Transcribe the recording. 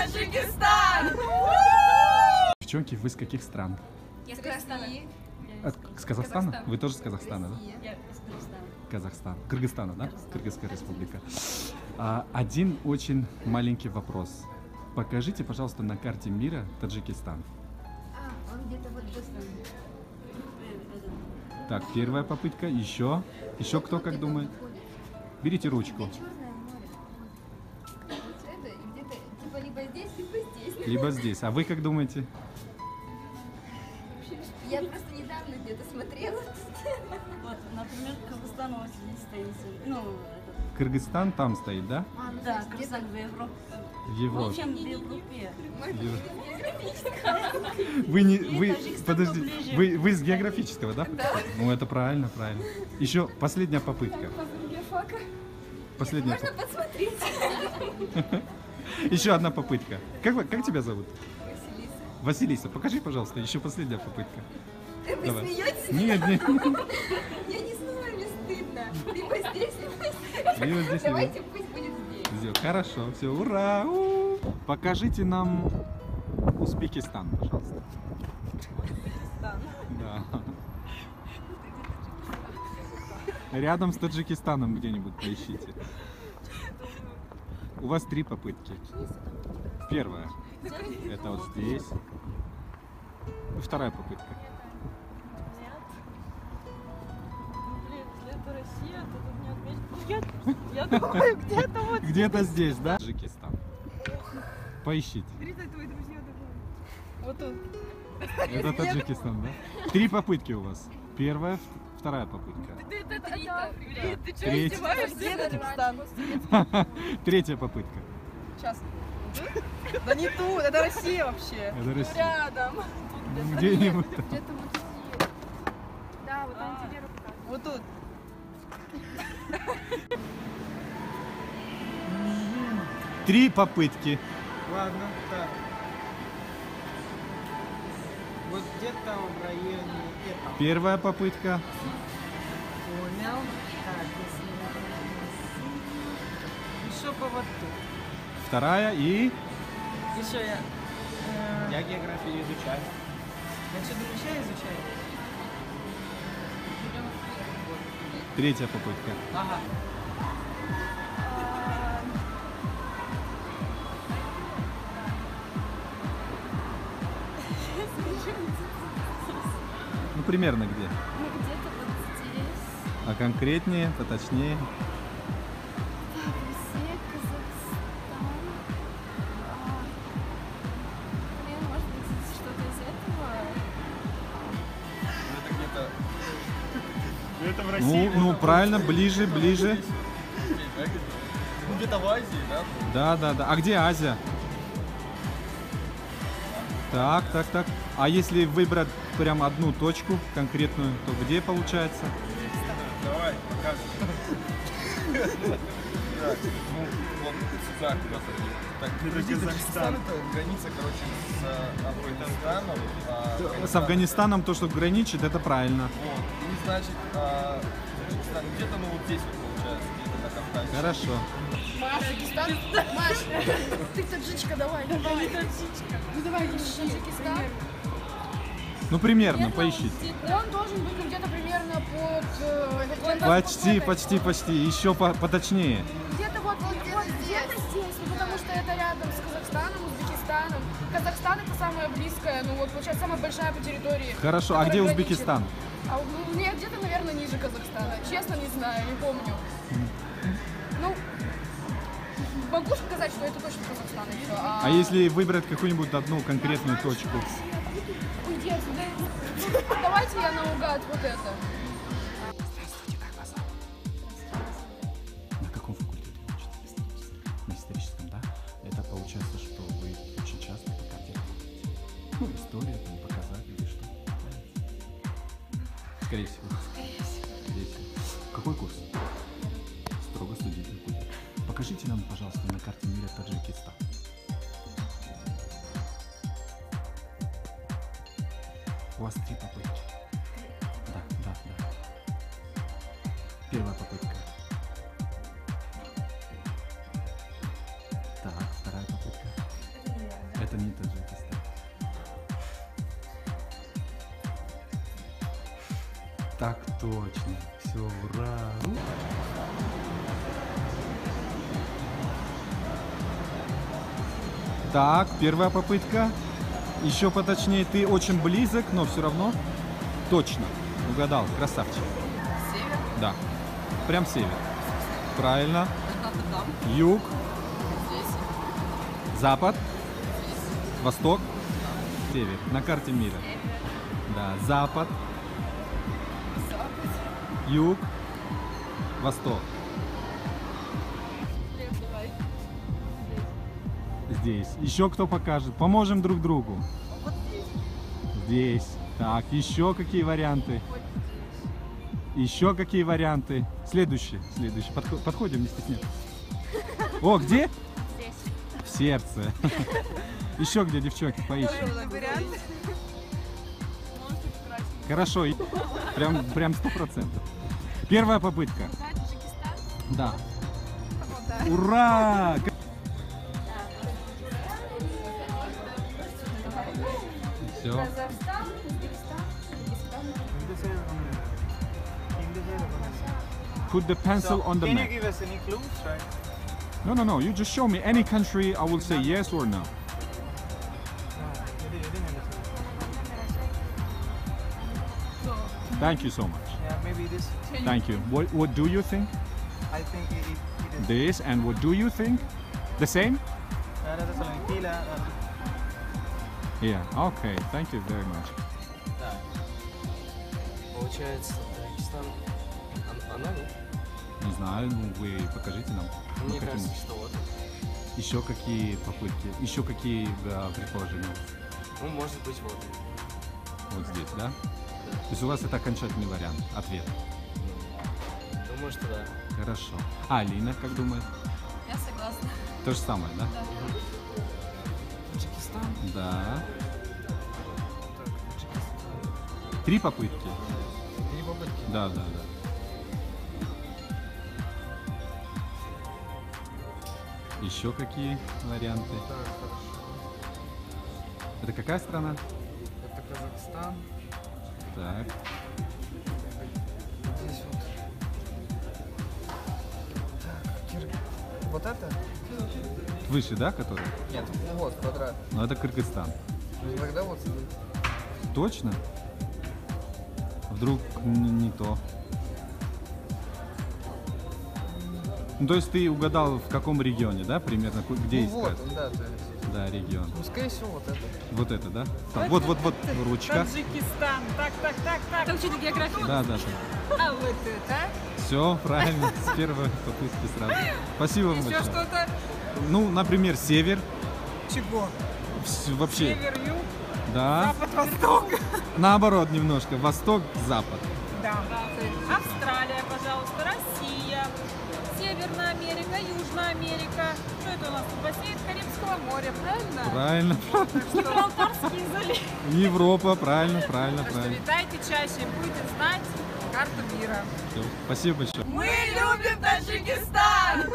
Таджикистан! Девчонки, вы с каких стран? Я с Казахстана. С Казахстана? Вы тоже с Казахстана, да? Я из Казахстана. Казахстан. Кыргызстана, да? Кыргызская республика. Один очень маленький вопрос. Покажите, пожалуйста, на карте мира Таджикистан. Он где-то вот здесь. Так, первая попытка. Еще кто как думает? Берите ручку. Либо здесь, либо здесь. Либо здесь. А вы как думаете? Я просто недавно где-то смотрела. Вот, например, Казахстан вот здесь стоит. Ну, этот. Кыргызстан там стоит, да? Да, Казахстан в Европе. В Европе. Чем в Европе? Подожди, вы из географического, да? Да. Ну это правильно. Еще последняя попытка. Последняя. Можно посмотреть? Еще одна попытка. Как тебя зовут? Василиса. Василиса, покажи, пожалуйста, еще последняя попытка. Вы Давай. смеетесь? Нет. Я не знаю, мне стыдно. Либо здесь, Либо здесь, Давайте пусть будет здесь. Все, хорошо, все, ура! Покажите нам Узбекистан, пожалуйста. Да. Рядом с Таджикистаном где-нибудь поищите. У вас 3 попытки. Первая. Это вот здесь. И вторая попытка. Это Россия, тут не отмечено. Я думаю, где-то вот. Где-то здесь, да? Таджикистан. Поищите. Вот тут. Это Таджикистан, да? 3 попытки у вас. Первая, вторая попытка. Ты что, Третья. издеваешься? Где Таджикистан? Третья попытка. Сейчас. Да не тут, это Россия вообще. Это Россия. Рядом. Где-нибудь. Где-то вот здесь. Да, вот там тебе рука. Вот тут. 3 попытки. Ладно, так. Вот где-то в районе этого. Первая попытка. Понял. Так, если еще по вот тут. Вторая и... Еще я. Я географию изучаю. Я что, изучаю? Третья попытка. Ага. Ну, примерно где? Ну, где-то вот здесь. А конкретнее, поточнее. Россия, Казахстан. Может быть, что-то из этого. Это в России. Ну, правильно, ближе. Ну, где-то в Азии, да? Да. А где Азия? Так. А если выбрать прям одну точку конкретную, то где получается? Давай, показывай. Так, ну, вот сюда так, Казахстан это граница, короче, с Афганистаном. С Афганистаном то, что граничит, это правильно. Вот, и значит, Таджикистан где-то, ну, вот здесь вот получается, где-то на Кавказе. Хорошо. Таджикистан? Маш, ты таджичка, давай. Ну давай, Таджикистан. Ну, примерно, поищите. Он должен быть где-то примерно под... Почти. Еще поточнее. Где-то вот здесь, ну, потому что это рядом с Казахстаном, Узбекистаном. Казахстан это самое близкое, ну вот получается самая большая по территории. Хорошо, а где которая граничит. Узбекистан? Нет, где-то, наверное, ниже Казахстана. Честно, не знаю, не помню. Ну, могу сказать, что это точно Казахстан еще. А если выбрать какую-нибудь одну конкретную точку? Уйди отсюда. Давайте я наугад вот это. Здравствуйте, как вас зовут? На каком факультете вы учитесь? На историческом, да? Это получается, что вы очень часто по карте ходите. Ну, история, там, показатели, что? Скорее всего. Какой курс? Строго студийный курс. Покажите нам, пожалуйста, на карте мира Таджикистан. У вас 3 попытки. Да. Первая попытка. Так, вторая попытка. Это не Таджикистан. Так точно. Все, ура. Так, первая попытка. Еще поточнее. Ты очень близок, но все равно точно. Угадал. Красавчик. Север. Да. Прям север. Правильно. Это там. Юг. Здесь. Запад. Восток. Север. На карте мира. Да. Запад. Юг. Восток. Давай. Здесь. Еще кто покажет? Поможем друг другу. Вот здесь. Здесь. Так, еще какие варианты? Еще какие варианты? Следующий. Подходим, не стесняйтесь. О, где? Здесь. В сердце. Еще где, девчонки, поищем. Вариант. Хорошо. Прям 100%. Первая попытка. Таджикистан? Да. Вот, да. Ура! Все. Казахстан, Узбекистан, Кыргызстан. Put the pencil on the Can you map. give us any clues? Right. No. You just show me any country. I will say yes or no. No, you didn't understand. Thank you so much. Yeah, maybe this. Thank you. What do you think? I think it is. This and what do you think? The same? That's a Kila. Yeah. Okay. Thank you very much. Так. Получается, Таджикистан. Она, нет? Не знаю, ну вы покажите нам. Мы Мне хотим кажется, что вот. еще какие попытки, еще какие предположения? Ну, может быть, вот. Вот здесь, да? То есть у вас это окончательный вариант, ответ. Думаю, что да. Хорошо. А Алина, как думает? Я согласна. То же самое, да? Таджикистан. Да. 3 попытки. Три попытки. Да. Еще какие варианты? Так, хорошо. Это какая страна? Это Казахстан. Так. Здесь вот. Так, вот это? Выше, да, который? Нет, ну вот, квадрат. Ну, это Кыргызстан. Ну, тогда вот. Точно? Вдруг не то. Ну, то есть ты угадал, в каком регионе, да, примерно, где Ну искать? вот, он, да, то есть. Да, регион. Ну, скорее всего, вот это. Вот это, да? Так, вот, ручка. Таджикистан. Так. Это учитель географии. Да. А вот это? Все, правильно, с первой попытки сразу. Спасибо вам Еще большое. что-то? Ну, например, север. Чего? Вообще, Север, юг, да. запад, восток. Наоборот немножко, восток, запад. Да. Австралия, пожалуйста, Россия, Северная Америка, Южная Америка. Что это у нас? Бассейн Карибского моря, правильно? Правильно. Гибралтарский залив. Европа, правильно. Так что летайте чаще, будете знать карту мира. Всё, спасибо большое. Мы любим Таджикистан!